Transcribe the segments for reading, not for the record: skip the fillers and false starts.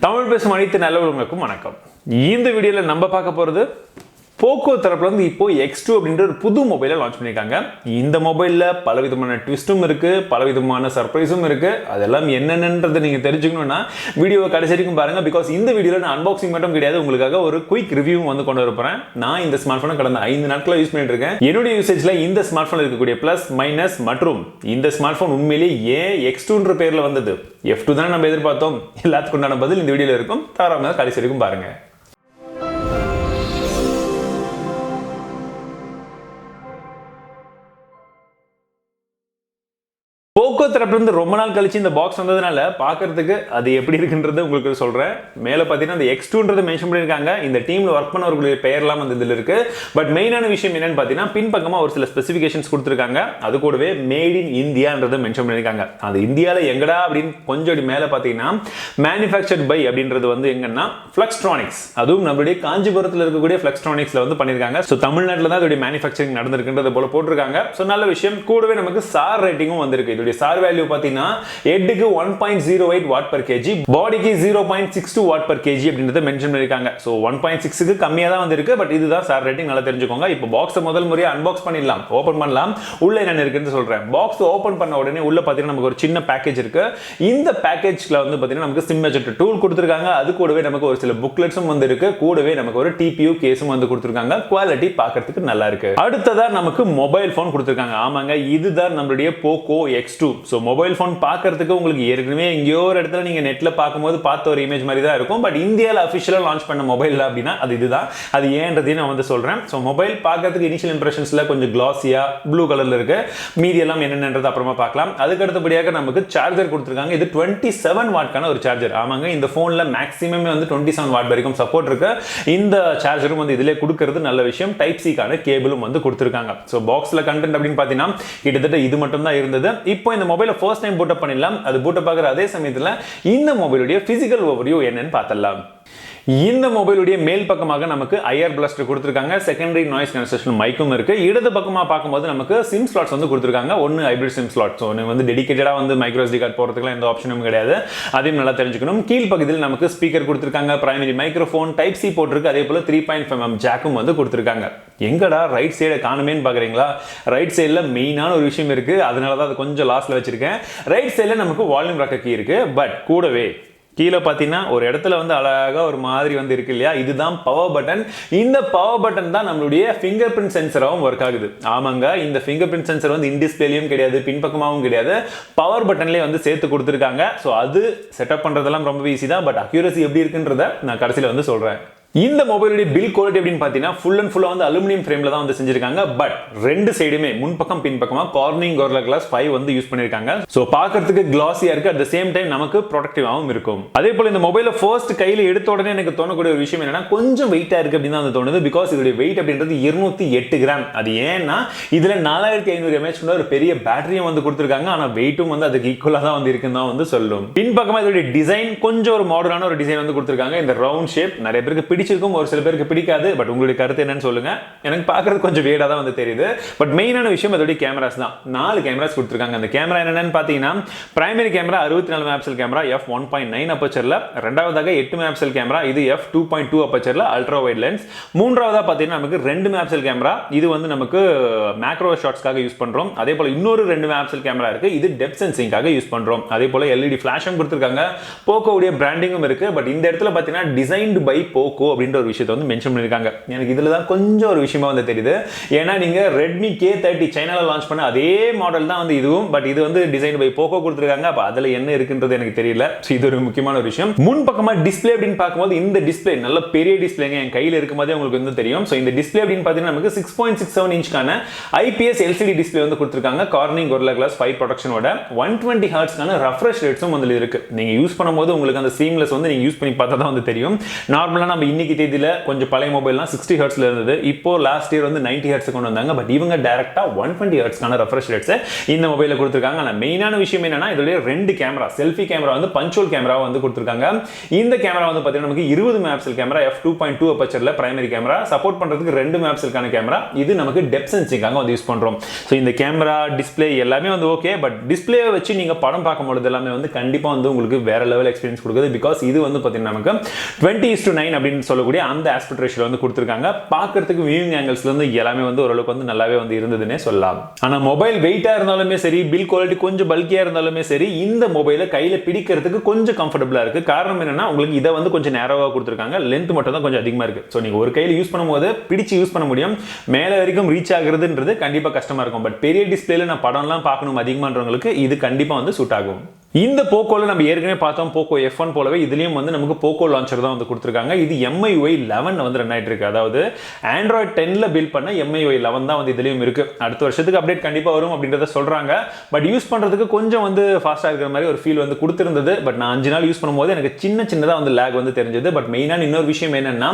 தமிழ் பேசும் அனைத்து நல்லவர்களுக்கும் வணக்கம். இந்த வீடியோல நம்ம பார்க்க போறது POCO தரப்புல இருந்து இப்போ X2 அப்படின்ற ஒரு புது மொபைலை லான்ச் பண்ணிருக்காங்க. இந்த மொபைல்ல பலவிதமான ட்விஸ்டும் இருக்கு, பலவிதமான சர்ப்ரைஸும் இருக்கு. அதெல்லாம் என்னென்னன்றதை நீங்க தெரிஞ்சுக்கணும்னா வீடியோவை கடைசி வரைக்கும் பாருங்க. பிகாஸ் இந்த வீடியோல நான் அன்பாக்சிங் மட்டும் கிடையாது, உங்களுக்காக ஒரு குயிக் ரிவ்யூ வந்து கொண்டு வரப்போறேன். நான் இந்த ஸ்மார்ட் போனை கடந்த 5 நாட்களா யூஸ் பண்ணிட்டு இருக்கேன். என்னுடைய யூசேஜ்ல இந்த ஸ்மார்ட் போன் இருக்கக்கூடிய பிளஸ் மைனஸ் மற்றும் இந்த ஸ்மார்ட் போன் உண்மையிலேயே ஏன் X2ன்ற பேர்ல வந்தது, F2 தான் நம்ம எதிர்பார்த்தோம், எல்லாத்துக்கும் உண்டான பதில் இந்த வீடியோல இருக்கும். தாராளமாக கடைசி வரைக்கும் பாருங்க. POCO தரப்புல இருந்து ரொம்ப நாள் கழிச்சு இந்த பாக்ஸ் வந்ததுனால பார்க்கிறதுக்கு அது எப்படி இருக்குன்றது உங்களுக்கு சொல்றேன். மேல பாத்தீங்கன்னா இந்த X2ன்றது மென்ஷன் பண்ணிருக்காங்க. இந்த டீம்ல வர்க் பண்ணவர்களுடைய பெயர்லாம் வந்து இதுல இருக்கு. பட் மெயினான விஷயம் என்னன்னு பாத்தீங்கன்னா பின்பக்கமா ஒரு சில ஸ்பெசிஃபிகேஷன்ஸ் கொடுத்திருக்காங்க. அது கூடவே மேட் இன் இந்தியான்றதை மென்ஷன் பண்ணிருக்காங்க. அது இந்தியால எங்கடா அப்படின்னு கொஞ்சம் மேல பாத்தீங்கன்னா மேனுஃபேக்சர்ட் பை அப்படின்றது வந்து எங்கன்னா ஃபிளக்ஸ்ட்ரானிக்ஸ், அதுவும் நம்மளுடைய காஞ்சிபுரத்தில் இருக்கக்கூடிய ஃபிளக்ஸ்ட்ரானிக்ஸ்ல வந்து பண்ணிருக்காங்க. ஸோ தமிழ்நாட்டில் தான் இதோட மேனுஃபேக்சரிங் நடந்திருக்குன்றது போல போட்டிருக்காங்க. ஸோ நல்ல விஷயம். கூடவே நமக்கு சார் ரேட்டிங்கும் வந்திருக்கு. சார் வேல்யூ பாத்தீங்கன்னா ஹெட்க்கு 1.08 வாட் per kg, பாடிக்கு 0.62 வாட் per kg அப்படின்றத மென்ஷன் பண்ணிருக்காங்க. சோ 1.6க்கு கம்மியா தான் வந்திருக்கு. பட் இதுதான் சார் ரேட்டிங், நல்லா தெரிஞ்சுக்கோங்க. இப்போ பாக்ஸை முதல் முறையா அன்பாக்ஸ் பண்ணிடலாம், ஓபன் பண்ணலாம். உள்ள என்ன இருக்குன்னு சொல்றேன். பாக்ஸ் ஓபன் பண்ண உடனே உள்ள பாத்தீங்கன்னா நமக்கு ஒரு சின்ன பேக்கேஜ் இருக்கு. இந்த பேக்கேஜ்ல வந்து பாத்தீங்கன்னா நமக்கு சிம் எஜெக்டர் டூல் கொடுத்திருக்காங்க. அது கூடவே நமக்கு ஒரு சில புக்லெட்ஸும் வந்து இருக்கு. கூடவே நமக்கு ஒரு TPU கேஸும் வந்து கொடுத்திருக்காங்க. குவாலிட்டி பார்க்கிறதுக்கு நல்லா இருக்கு. அடுத்ததா நமக்கு மொபைல் போன் கொடுத்திருக்காங்க. ஆமாங்க, இதுதான் நம்மளுடைய POCO X2. So mobile phone பார்க்கிறதுக்கு உங்களுக்கு ஏற்கனவே எங்கேயோ ஒரு இடத்துல நீங்க நெட்ல பார்க்கும்போது பார்த்த ஒரு இமேஜ் மாதிரி தான் இருக்கும். பட் இந்தியால அபிஷியலா லான்ச் பண்ண மொபைல் அப்படின்னா அது இதுதான். அது ஏன்றதையும் நான் வந்து சொல்றேன். சோ மொபைல் பார்க்கிறதுக்கு இனிஷியல் இம்ப்ரெஷன்ஸ்ல கொஞ்சம் கிளாஸியா ப்ளூ கலர்ல இருக்கு. மீதி எல்லாம் என்னென்னது அப்புறமா பார்க்கலாம். அதுக்கு அடுத்தபடியாக நமக்கு சார்ஜர் கொடுத்திருக்காங்க. இது 27 வாட்கான ஒரு சார்ஜர். ஆமாங்க, இந்த போன்ல மேக்ஸிமம் வந்து 27 வாட் வரைக்கும் சப்போர்ட் இருக்கு. இந்த சார்ஜரும் வந்து இதிலே கொடுக்கிறது நல்ல விஷயம். டைப் சி கான கேபிளும் வந்து கொடுத்திருக்காங்க. சோ பாக்ஸ்ல கண்டென்ட் அப்படின்னு பாத்தீங்கன்னா கிட்டத்தட்ட இது மட்டும் தான் இருந்தது. இப்போ இந்த மொபைலை ஃபர்ஸ்ட் டைம் பூட் அப் பண்ணிடலாம். அது பூட் அப் ஆகிற அதே சமயத்தில் இந்த மொபைலுடைய பிசிக்கல் ஓவர்வியூ என்னன்னு பார்த்தலாம். இந்த மொபைலுடைய மேல் பக்கமாக நமக்கு ஐஆர் பிளாஸ்டர் கொடுத்திருக்காங்க. செகண்டரி நாய்ஸ் கேன்சலேஷன் மைக்கும் இருக்கு. இடது பக்கமா பார்க்கும்போது நமக்கு சிம் ஸ்லாட்ஸ் வந்து கொடுத்திருக்காங்க. ஒன்னு ஹைபிரிட் சிம் ஸ்லாட். ஸோ வந்து டெடிகேட்டடா வந்து மைக்ரோ SD கார்டு போறதுக்குலாம் எந்த ஆப்ஷனும் கிடையாது. அதையும் நல்லா தெரிஞ்சுக்கணும். கீழ் பகுதியில் நமக்கு ஸ்பீக்கர் கொடுத்திருக்காங்க, பிரைமரி மைக்ரோஃபோன், டைப் சி போட்டிருக்கு. அதே போல 3.5mm ஜாக்கும் வந்து கொடுத்திருக்காங்க. எங்கடா ரைட் சைடை காணுமேன்னு பாக்குறீங்களா? ரைட் சைடுல மெயினான ஒரு விஷயம் இருக்கு. அதனால தான் அது கொஞ்சம் லாஸ்ட்ல வச்சிருக்கேன். ரைட் சைடுல நமக்கு வால்யூம் ராக்கர் கீ இருக்கு. பட் கூடவே கீழே பார்த்தீங்கன்னா ஒரு இடத்துல வந்து அழகாக ஒரு மாதிரி வந்து இருக்கு இல்லையா, இதுதான் பவர் பட்டன். இந்த பவர் பட்டன் தான் நம்மளுடைய ஃபிங்கர் பிரிண்ட் சென்சராகவும் ஒர்க் ஆகுது. ஆமாங்க, இந்த ஃபிங்கர் பிரிண்ட் சென்சர் வந்து இன்டிஸ்பிளேலையும் கிடையாது, பின்பக்கமாகவும் கிடையாது, பவர் பட்டன்லேயே வந்து சேர்த்து கொடுத்துருக்காங்க. ஸோ அது செட்டப் பண்ணுறதெல்லாம் ரொம்ப ஈஸி தான். பட் அக்யூரசி எப்படி இருக்குன்றத நான் கடைசியில் வந்து சொல்கிறேன். இந்த மொபைலுடைய பில் குவாலிட்டி அப்படின்னு பார்த்தீங்கன்னா ஃபுல் அண்ட் ஃபுல்லாக வந்து அலுமினியம் ஃப்ரேமில் தான் வந்து செஞ்சிருக்காங்க. பட் ரெண்டு சைடுமே முன்பக்கம் பின்பக்கமாக கார்னிங் கோர்லா கிளாஸ் 5 வந்து யூஸ் பண்ணியிருக்காங்க. ஸோ பார்க்கறதுக்கு கிளாஸியா இருக்கு, அட் த சேம் டைம் நமக்கு ப்ரொடக்டிவாகவும் இருக்கும். அதே போல இந்த மொபைலை ஃபர்ஸ்ட் கையில் எடுத்த உடனே எனக்கு தோணக்கூடிய ஒரு விஷயம் என்னன்னா கொஞ்சம் வெயிட்டா இருக்கு அப்படின்னு தான் தோணுது. பிகாஸ் இதோடைய வெயிட் அப்படின்றது 208 கிராம். அது ஏன்னா இதுல 4500 mAh ஒரு பெரிய பேட்டரியும் வந்து கொடுத்துருக்காங்க. ஆனால் வெயிட்டும் வந்து அதுக்கு ஈக்குவலாக தான் வந்து இருக்குன்னு தான் வந்து சொல்லும். பின்பக்கமாக இதோடைய டிசைன் கொஞ்சம் ஒரு மாடர்னான ஒரு டிசைன் வந்து கொடுத்துருக்காங்க. இந்த ரவுண்ட் ஷேப் நிறைய பேருக்கு பிடிச்சிருக்கும், ஒரு சில பேருக்கு பிடிக்காது. பட் உங்களுடைய கருத்து என்னன்னு சொல்லுங்க. எனக்கு பார்க்கிறது கொஞ்சம் வேடா தான் வந்து தெரியுது. பட் மெயினான விஷயம் அதோட கேமராஸ் தான். 4 கேமராஸ் கொடுத்திருக்காங்க. அந்த கேமரா என்னன்னு பாத்தீங்கன்னா primary camera 64 megapixel camera f1.9 அப்பச்சர்ல, இரண்டாவதாக 8 மெகாபிக்சல் கேமரா, இது f2.2 அப்பச்சர்ல அல்ட்ரா வைட் லென்ஸ். மூன்றாவதா பாத்தீங்கன்னா நமக்கு 2 மெகாபிக்சல் கேமரா, இது வந்து நமக்கு மேக்ரோ ஷாட்ஸ்க்காக யூஸ் பண்றோம். அதே போல இன்னொரு 2 மெகாபிக்சல் கேமரா இருக்கு, இது டெப்த் சென்சிங்காக யூஸ் பண்றோம். அதே போல LED ஃபிளாஷும் கொடுத்திருக்காங்க. POCO உடைய பிராண்டிங்கும் இருக்கு. பட் இந்த இடத்துல பாத்தீங்கன்னா டிசைன்டு பை POCO அப்படின்ற ஒரு விஷயத்தை வந்து மென்ஷன் பண்ணிருக்காங்க. எனக்கு இதுல தான் கொஞ்சம் ஒரு விஷயமா வந்து தெரியுது. ஏன்னா நீங்க Redmi K30 சைனால லான்ச் பண்ண அதே மாடல் தான் வந்து இதுவும். பட் இது வந்து டிசைன் பை POCO கொடுத்திருக்காங்க. அப்ப அதுல என்ன இருக்குன்றது எனக்கு தெரியல. இது ஒரு முக்கியமான ஒரு விஷயம். முன் பக்கமா டிஸ்ப்ளே அப்படின்னு பார்க்கும்போது இந்த டிஸ்ப்ளே நல்ல பெரிய டிஸ்ப்ளேங்க. என் கையில இருக்கும்போதே உங்களுக்கு வந்து தெரியும். சோ இந்த டிஸ்ப்ளே அப்படின்னு பாத்தீங்கன்னா நமக்கு 6.67 இன்ச்கான IPS LCD டிஸ்ப்ளே வந்து கொடுத்திருக்காங்க. கார்னிங் கோர்லா கிளாஸ் 5 ப்ரொடக்ஷனோட 120 ஹெர்ட்ஸ்க்கான ரெஃப்ரெஷ் ரேட்ஸும் வந்து இருக்கு. நீங்க யூஸ் பண்ணும்போது உங்களுக்கு அந்த சீம்லெஸ் வந்து நீங்க யூஸ் பண்ணி பார்த்தா தான் வந்து தெரியும். நார்மலா நம்ம இன்னைக்கு இன்னைக்கு தேதியில கொஞ்சம் பழைய மொபைல்லாம் 60 ஹெர்ட்ஸ்ல இருந்தது. இப்போ லாஸ்ட் இயர் வந்து 90 ஹெர்ட்ஸ் கொண்டு வந்தாங்க. பட் இவங்க டைரக்டா 120 ஹெர்ட்ஸ்க்கான ரெஃப்ரெஷ் ரேட்ஸ் இந்த மொபைல்ல கொடுத்திருக்காங்க. ஆனா மெயினான விஷயம் என்னன்னா இதோட ரெண்டு கேமரா, செல்ஃபி கேமரா வந்து பஞ்சுவல் கேமரா வந்து கொடுத்திருக்காங்க. இந்த கேமரா வந்து பாத்தீங்கன்னா நமக்கு 20 மெகாபிக்சல் கேமரா f2.2 அப்பச்சர்ல பிரைமரி கேமரா சப்போர்ட் பண்றதுக்கு 2 மெகாபிக்சலுக்கான கேமரா. இது நமக்கு டெப்த் சென்சிங்காக வந்து யூஸ் பண்றோம். சோ இந்த கேமரா டிஸ்ப்ளே எல்லாமே வந்து ஓகே. பட் டிஸ்ப்ளேவை வச்சு நீங்க படம் பார்க்கும்போது எல்லாமே வந்து கண்டிப்பா வந்து உங்களுக்கு வேற லெவல் எக்ஸ்பீரியன்ஸ் கொடுக்குது. பிகாஸ் இது வந்து பாத்தீங்கன்னா நமக்கு 20:9 அப்படின்னு சொல்லக்கூடிய அந்த ஆஸ்பெக்ட் ரேஷியோல வந்து கொடுத்திருக்காங்க. பார்க்கிறதுக்கு வியூவிங் ஆங்கிள்ஸ்ல இருந்து எல்லாமே வந்து ஓரளவுக்கு வந்து நல்லாவே வந்து இருந்ததுன்னே சொல்லலாம். ஆனா மொபைல் வெயிட்டா இருந்தாலுமே சரி, பில் குவாலிட்டி கொஞ்சம் பல்கியா இருந்தாலுமே சரி, இந்த மொபைலை கையில பிடிக்கிறதுக்கு கொஞ்சம் கம்ஃபர்டபுளா இருக்கு. காரணம் என்னன்னா உங்களுக்கு இதை வந்து கொஞ்சம் நேரோவா கொடுத்திருக்காங்க. லென்த் மட்டும் தான் கொஞ்சம் அதிகமா இருக்கு. சோ நீங்க ஒரு கையில யூஸ் பண்ணும்போது பிடிச்சு யூஸ் பண்ண முடியும். மேல வரைக்கும் ரீச் ஆகுறதுன்றது கண்டிப்பா கஷ்டமா இருக்கும். பட் பெரிய டிஸ்ப்ளேல நான் படம்லாம் பார்க்கணும் அதிகமான்றவங்களுக்கு இது கண்டிப்பா வந்து சூட் ஆகும். இந்த போக்கோல நம்ம ஏற்கனவே பார்த்தோம் போக்கோ F1 போலவே இதுலயும் வந்து நமக்கு போக்கோ லான்ச்சர் தான் வந்து கொடுத்திருக்காங்க. இது MIUI 11 வந்து ரன் ஆயிட்டு இருக்கு. அதாவது Android 10ல பில்ட் பண்ண MIUI 11 தான் வந்து இதுலயும் இருக்கு. அடுத்த வருஷத்துக்கு அப்டேட் கண்டிப்பா வரும் அப்படின்றத சொல்றாங்க. பட் யூஸ் பண்றதுக்கு கொஞ்சம் வந்து ஃபாஸ்டா இருக்கிற மாதிரி ஒரு ஃபீல் வந்து கொடுத்திருந்தது. பட் நான் 5 நாள் யூஸ் பண்ணும்போது எனக்கு சின்னதா வந்து லேக் வந்து தெரிஞ்சது. பட் மெயினான இன்னொரு விஷயம் என்னன்னா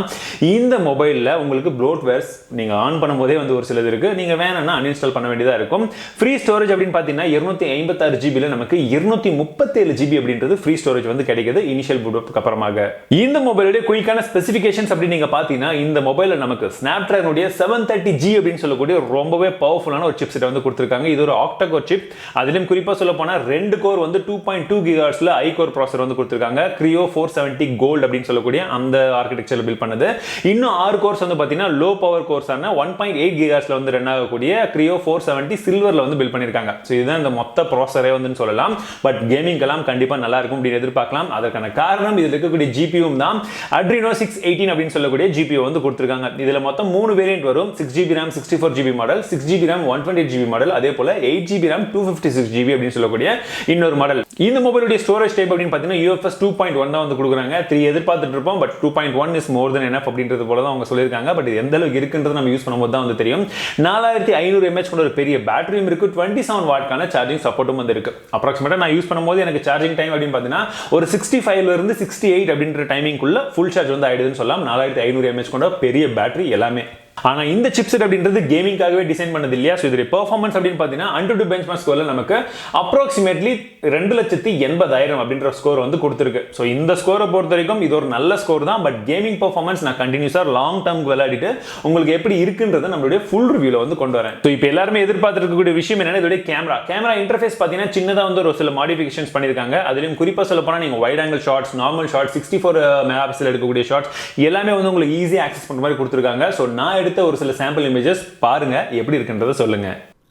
இந்த மொபைல்ல உங்களுக்கு ப்ளோட்வேர்ஸ் நீங்க ஆன் பண்ணும்போதே வந்து ஒரு சிலது இருக்கு. நீங்க வேணும்னா அன்இன்ஸ்டால் பண்ண வேண்டியதா இருக்கும். ஃப்ரீ ஸ்டோரேஜ் அப்படின்னு பாத்தீங்கன்னா 256 GB ல நமக்கு 237 GB அப்படின்றது ஃப்ரீ ஸ்டோரேஜ் வந்து கிடைக்குது இனிஷியல் பூட் அப்க்கு அப்புறமாக. இந்த மொபைலுடைய குயிக்கான ஸ்பெசிஃபிகேஷன்ஸ் அப்படி நீங்க பாத்தீங்கன்னா இந்த மொபைல்ல நமக்கு Snapdragon உடைய 730G அப்படின்னு சொல்லக்கூடிய ரொம்பவே பவர்ஃபுல்லான ஒரு சிப்செட் வந்து கொடுத்திருக்காங்க. இது ஒரு ஆக்டா-கோர் சிப். அதிலும் குறிப்பா சொல்ல போனா 2 கோர் வந்து 2.2 GHz ல i-core ப்ராசஸர் வந்து கொடுத்திருக்காங்க. Creo 470 Gold அப்படின்னு சொல்லக்கூடிய அந்த ஆர்க்கிடெக்சர்ல பில்ட் பண்ணது. இன்னும் 6 கோர்ஸ் வந்து பாத்தீங்கன்னா லோ பவர் கோர்ஸான 1.8 GHz ல வந்து ரன் ஆகக்கூடிய Creo 470 சில்வர்ல வந்து பில்ட் பண்ணிருக்காங்க. சோ இதுதான் இந்த மொத்த ப்ராசஸரே வந்து சொல்லலாம். பட் கேமிங்லாம் கண்டிப்பா நல்லா இருக்கும் அப்படி எதிர்பார்க்கலாம். அதற்கான காரணம் இதுல இருக்கக்கூடிய GPU தான் Adreno 618 அப்படின்னு சொல்லக்கூடிய GPU வந்து கொடுத்திருக்காங்க. இதுல மொத்தம் 3 வேரியன்ட் வரும். 6GB RAM 64GB model, 6GB RAM 128GB model, அதே போல 8GB RAM 256GB அப்படின்னு சொல்லக்கூடிய இன்னொரு மாடல். இந்த மொபைலுடைய ஸ்டோரேஜ் டைப் அப்படின்னு பாத்தீங்கன்னா UFS 2.1 தான் வந்து கொடுக்குறாங்க. 3 எதிர்பார்த்துட்டு இருப்போம். But 2.1 is more then enough அப்படின்றது போல தான் அவங்க சொல்லியிருக்காங்க. பட் இது எந்த அளவுக்கு இருக்குன்றது நம்ம யூஸ் பண்ணும்போது தான் வந்து தெரியும். 4500 mAh கொண்ட ஒரு பெரிய பேட்டரியும் இருக்கு. 27 வாட்கான சார்ஜிங் சப்போர்ட்டும் வந்து இருக்கு. அப்ராக்சிமேட்டா நான் யூஸ் பண்ணும்போது எனக்கு சார்ஜிங் டைம் அப்படின்னு பாத்தீங்கன்னா ஒரு 65 ல இருந்து 68 அப்படின்ற டைமிங்குள்ள ஃபுல் சார்ஜ் வந்து ஆயிடுதுன்னு சொல்லலாம். 4500 mAh கொண்ட பெரிய பேட்டரி எல்லாமே. ஆனா இந்த சிப்செட் அப்படின்றது கேமிங்காகவே டிசைன் பண்ணது இல்லையா. சோ இதோட பெர்ஃபார்மன்ஸ் அப்படின்னு பாத்தீங்கன்னா Antutu பெஞ்ச்மார்க் ஸ்கோர்ல நமக்கு அப்ராக்சிமேட்லி 2,80,000 அப்படின்ற ஸ்கோர் வந்து கொடுத்திருக்கு. சோ இந்த ஸ்கோரை பொறுத்த வரைக்கும் இது ஒரு நல்ல ஸ்கோர் தான். பட் கேமிங் பெர்ஃபார்மன்ஸ் நான் கண்டினியூஸா லாங் டர்ம்க்கு விளையாடிட்டு உங்களுக்கு எப்படி இருக்குன்றத நம்மளுடைய ஃபுல் ரிவ்யூல வந்து கொண்டு வரேன். சோ இப்போ எல்லாருமே எதிர்பார்த்துட்டு இருக்கக்கூடிய விஷயம் என்னன்னா இதோட கேமரா இன்டர்ஃபேஸ் பாத்தீங்கன்னா சின்னதா வந்து ஒரு சில மாடிஃபிகேஷன்ஸ் பண்ணிருக்காங்க. அதுலயும் குறிப்பா சொல்ல போனா நீங்க wide angle shots, normal shots, 64 megapixel எடுக்கக்கூடிய ஷாட்ஸ் எல்லாமே வந்து உங்களுக்கு ஈஸியா ஆக்சஸ் பண்ற மாதிரி கொடுத்திருக்காங்க. சோ நான் எடுத்த ஒரு சில சாம்பிள் இமேஜஸ் பாருங்க எப்படி இருக்குன்றத சொல்லுங்க.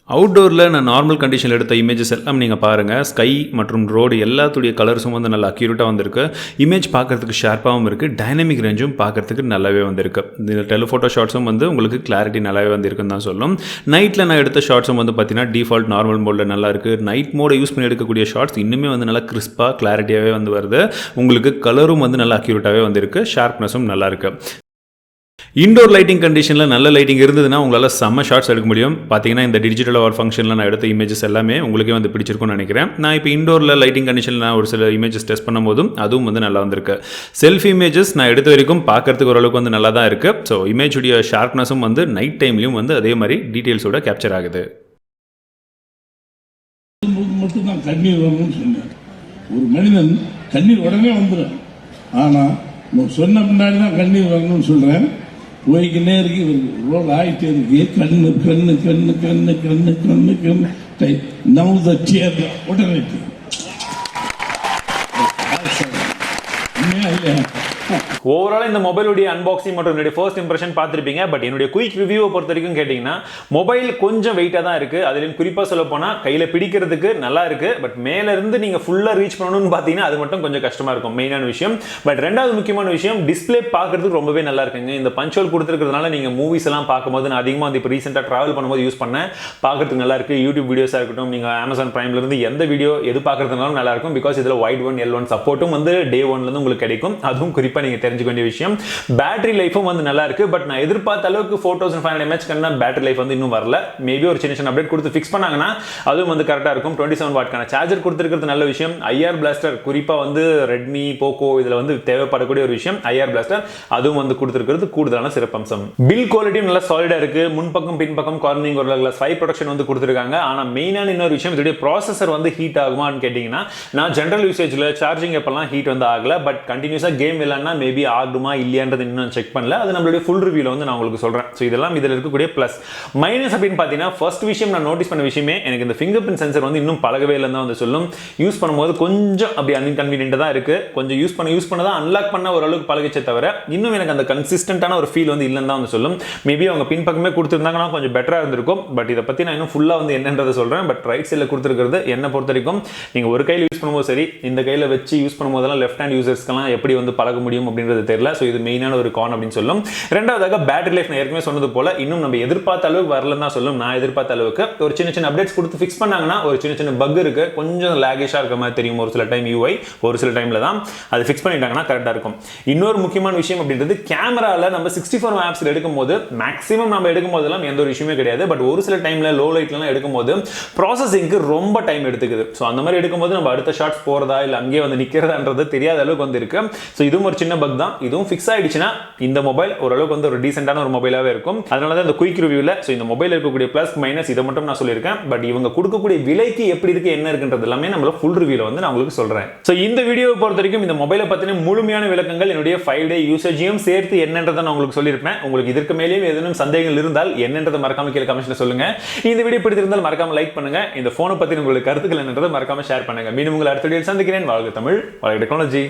அவுட்டோரில் நான் நார்மல் கண்டிஷனில் எடுத்த இமேஜஸ் எல்லாம் நீங்கள் பாருங்கள். ஸ்கை மற்றும் ரோடு எல்லாத்துடைய கலர்ஸும் வந்து நல்லா அக்யூரேட்டாக வந்திருக்கு. இமேஜ் பார்க்குறதுக்கு ஷார்ப்பாகவும் இருக்குது. டைனமிக் ரேஞ்சும் பார்க்குறதுக்கு நல்லாவே வந்திருக்கு. இந்த டெலிஃபோட்டோ ஷாட்ஸும் வந்து உங்களுக்கு கிளாரிட்டி நல்லாவே வந்திருக்குன்னு தான் சொல்லும். நைட்டில் நான் எடுத்த ஷாட்ஸும் வந்து பார்த்தீங்கன்னா டிஃபால்ட் நார்மல் மோடில் நல்லா இருக்குது. நைட் மோடை யூஸ் பண்ணி எடுக்கக்கூடிய ஷாட்ஸ் இன்னுமே வந்து நல்லா கிறிஸ்பாக கிளாரிட்டியாகவே வந்து வருது. உங்களுக்கு கலரும் வந்து நல்லா அக்யூரேட்டாகவே வந்திருக்கு. ஷார்ப்னஸும் நல்லா இருக்குது. இன்டோர் லைட்டிங் கண்டிஷனில் நல்ல லைட்டிங் இருந்ததுன்னா உங்களால் செம்ம ஷாட்ஸ் எடுக்க முடியும். பார்த்தீங்கன்னா இந்த டிஜிட்டல் அவர் ஃபங்க்ஷனில் நான் எடுத்த இமேஜஸ் எல்லாமே உங்களுக்கே வந்து பிடிச்சிருக்கும்னு நினைக்கிறேன். நான் இப்போ இன்டோரில் லைட்டிங் கண்டிஷனில் நான் ஒரு சில இமேஜஸ் டெஸ்ட் பண்ணும்போதும் அதுவும் வந்து நல்லா வந்திருக்கு. செல்ஃபி இமேஜஸ் நான் எடுத்த வரைக்கும் பார்க்கறதுக்கு ஓரளவுக்கு வந்து நல்லா தான் இருக்குது. ஸோ இமேஜுடைய ஷார்ப்னஸும் வந்து நைட் டைம்லையும் வந்து அதே மாதிரி டீட்டெயில்ஸோட கேப்சர் ஆகுது. மட்டும்தான் கண்ணீர் வரணும்னு சொன்னேன். ஒரு மனிதன் கண்ணீர் உடனே வந்துடும். ஆனால் சொன்ன முன்னாடி தான் கண்ணீர் வரணும்னு சொல்கிறேன். போய்கிட்டே இருக்கு, இவருக்கு ரோல் ஆகிட்டே இருக்கு. கண்ணு கண்ணு கண்ணு கண்ணு கண்ணு கண்ணு கண்ணு நவுத சேர் உடனே ஓவரால் இந்த மொபைலுடைய அன்பாக்சிங் மற்றும் என்னுடைய ஃபர்ஸ்ட் இம்ப்ரெஷன் பார்த்துருப்பீங்க. பட் என்னுடைய குயிக் ரிவ்யூவை பொறுத்த வரைக்கும் கேட்டிங்கன்னா மொபைல் கொஞ்சம் வெயிட்டாக தான் இருக்குது. அதுலேயும் குறிப்பாக சொல்ல போனால் கையில் பிடிக்கிறதுக்கு நல்லா இருக்குது. பட் மேலேருந்து நீங்கள் ஃபுல்லாக ரீச் பண்ணணும்னு பார்த்தீங்கன்னா அது மட்டும் கொஞ்சம் கஷ்டமாக இருக்கும், மெயினான விஷயம். பட் ரெண்டாவது முக்கியமான விஷயம் டிஸ்பிளே பார்க்கறதுக்கு ரொம்பவே நல்லா இருக்குங்க. இந்த பஞ்சுவல் கொடுத்துருக்கிறதுனால நீங்கள் மூவிஸ் எல்லாம் பார்க்கும்போது நான் அதிகமாக வந்து இப்போ ரீசெண்டாக ட்ராவல் பண்ணும்போது யூஸ் பண்ணேன். பார்க்கறதுக்கு நல்லா இருக்குது. யூடியூப் வீடியோஸாக இருக்கட்டும், நீங்கள் அமேசான் பிரைம்லேருந்து எந்த வீடியோ எது பார்க்கறதுனாலும் நல்லா இருக்கும். பிகாஸ் இதில் வைட் ஒன் L1 சப்போர்ட்டும் வந்து டே 1லேருந்து உங்களுக்கு கிடைக்கும். அதுவும் குறிப்பாக கண்டிப்பாக நீங்கள் தெரிஞ்சுக்க வேண்டிய விஷயம். பேட்டரி லைஃபும் வந்து நல்லா இருக்கு. பட் நான் எதிர்பார்த்த அளவுக்கு 4500 mAh கన్నా பேட்டரி லைஃப் வந்து இன்னும் வரல. மேபி ஒரு சின்ன சின்ன அப்டேட் கொடுத்து ஃபிக்ஸ் பண்ணாங்கன்னா அதுவும் வந்து கரெக்டாக இருக்கும். 27 வாட்கான சார்ஜர் கொடுத்துருக்கிறது நல்ல விஷயம். ஐஆர் பிளாஸ்டர் குறிப்பாக வந்து ரெட்மி போக்கோ இதில் வந்து தேவைப்படக்கூடிய ஒரு விஷயம். ஐஆர் பிளாஸ்டர் அதுவும் வந்து கொடுத்துருக்கிறது கூடுதலான சிறப்பம்சம். பில் குவாலிட்டியும் நல்லா சாலிடாக இருக்கு. முன்பக்கம் பின்பக்கம் கார்னிங் ஒரு கிளாஸ் 5 ப்ரொடக்ஷன் வந்து கொடுத்துருக்காங்க. ஆனால் மெயினான இன்னொரு விஷயம், இதோடைய ப்ராசஸர் வந்து ஹீட் ஆகுமான்னு கேட்டிங்கன்னா, நான் ஜென்ரல் யூசேஜில் சார்ஜிங் எப்பெல்லாம் ஹீட் வந்து ஆகல. பட் கண்டினியூஸாக கேம் விளையாடினா மேபி ஆகுமா இல்லையான்றது இன்னும் செக் பண்ணல. அது நம்மளுடைய ஃபுல் ரிவ்யூல வந்து நான் உங்களுக்கு சொல்கிறேன். ஸோ இதெல்லாம் இதில் இருக்கக்கூடிய ப்ளஸ். மைனஸ் அப்படின்னு பார்த்தீங்கன்னா, ஃபர்ஸ்ட் விஷயம் நான் நோட்டீஸ் பண்ண விஷயமே எனக்கு இந்த ஃபிங்கர் பிரிண்ட் சென்சர் வந்து இன்னும் பழகவே இல்லைன்னு தான் வந்து சொல்லும். யூஸ் பண்ணும்போது கொஞ்சம் அப்படி அன்கன்வீனியன்ட்டாக தான் இருக்குது. கொஞ்சம் யூஸ் பண்ண தான் அன்லாக் பண்ண ஓரளவுக்கு பழகிச்சே தவிர இன்னும் எனக்கு அந்த கன்சிஸ்டன்டான ஒரு ஃபீல் வந்து இல்லைன்னு தான் வந்து சொல்லும். மேபி அவங்க பின்பக்கமே கொடுத்துருந்தாங்கன்னா கொஞ்சம் பெட்டராக இருந்திருக்கும். பட் இதை பற்றி நான் இன்னும் ஃபுல்லாக வந்து என்னன்றதை சொல்கிறேன். பட் ரைட் சைடில் கொடுத்துருக்கிறது என்னை பொறுத்த வரைக்கும் நீங்கள் ஒரு கையில் யூஸ் பண்ணும்போது சரி, இந்த கையில் வச்சு யூஸ் பண்ணும்போதெல்லாம் லெஃப்ட் ஹேண்ட் யூசர்ஸ்க்கெல்லாம் எப்படி வந்து பழக முடியும் அப்படின்றது தெரியல. ஸோ இது மெயினான ஒரு கான் அப்படின்னு சொல்லும். ரெண்டாவதாக பேட்டரி லைஃப் நான் ஏற்கனவே சொன்னது போல இன்னும் நம்ம எதிர்பார்த்த அளவுக்கு வரலன்னு தான் சொல்லும். நான் எதிர்பார்த்த அளவுக்கு ஒரு சின்ன சின்ன அப்டேட்ஸ் கொடுத்து ஃபிக்ஸ் பண்ணாங்கன்னா ஒரு சின்ன சின்ன பக் இருக்கு, கொஞ்சம் லேகிஷாக இருக்க மாதிரி தெரியும் ஒரு சில டைம் UI, ஒரு சில டைமில் தான் அது ஃபிக்ஸ் பண்ணிட்டாங்கன்னா கரெக்டாக இருக்கும். இன்னொரு முக்கியமான விஷயம் அப்படின்றது கேமராவில் நம்ம 64 MP எடுக்கும்போது மேக்ஸிமம் நம்ம எடுக்கும் போதெல்லாம் எந்த ஒரு விஷயமே கிடையாது. பட் ஒரு சில டைமில் லோ லைட்லாம் எடுக்கும்போது ப்ராசஸிங்க்கு ரொம்ப டைம் எடுத்துக்குது. ஸோ அந்த மாதிரி எடுக்கும்போது நம்ம அடுத்த ஷார்ட்ஸ் போகிறதா இல்லை அங்கேயே வந்து நிற்கிறதான்றது தெரியாத அளவுக்கு வந்து இருக்கு. ஸோ இதுவும் ஒரு சின்ன பக் தான். இதுவும் ஃபிக்ஸ் ஆயிடுச்சுன்னா இந்த மொபைல் ஓரளவுக்கு வந்து ஒரு டீசென்டான ஒரு மொபைலாகவே இருக்கும். அதனால தான் இந்த குயிக் ரிவ்யூவில் ஸோ இந்த மொபைல் இருக்கக்கூடிய ப்ளஸ் மைனஸ் இதை மட்டும் நான் சொல்லியிருக்கேன். பட் இவங்க கொடுக்கக்கூடிய விலைக்கு எப்படி இருக்கு என்ன இருக்குன்றது எல்லாமே நம்மள ஃபுல் ரிவ்யூவில் வந்து நான் உங்களுக்கு சொல்கிறேன். ஸோ இந்த வீடியோவை பொறுத்த வரைக்கும் இந்த மொபைலை பற்றின முழுமையான விளக்கங்கள் என்னுடைய 5 டே யூசேஜையும் சேர்த்து என்னன்றதை நான் உங்களுக்கு சொல்லியிருப்பேன். உங்களுக்கு இதற்கு மேலேயும் ஏதேனும் சந்தேகங்கள் இருந்தால் என்னன்றதை மறக்காம கீழே கமெண்ட்ல சொல்லுங்க. இந்த வீடியோ பிடித்திருந்தால் மறக்காம லைக் பண்ணுங்க. இந்த போனை பற்றி உங்களுக்கு கருத்துக்கள் என்னன்றதை மறக்காம ஷேர் பண்ணுங்க. மீண்டும் உங்களை அடுத்த வீடியோவில் சந்திக்கிறேன். வாழ்க தமிழ், வாழ்க டெக்னாலஜி.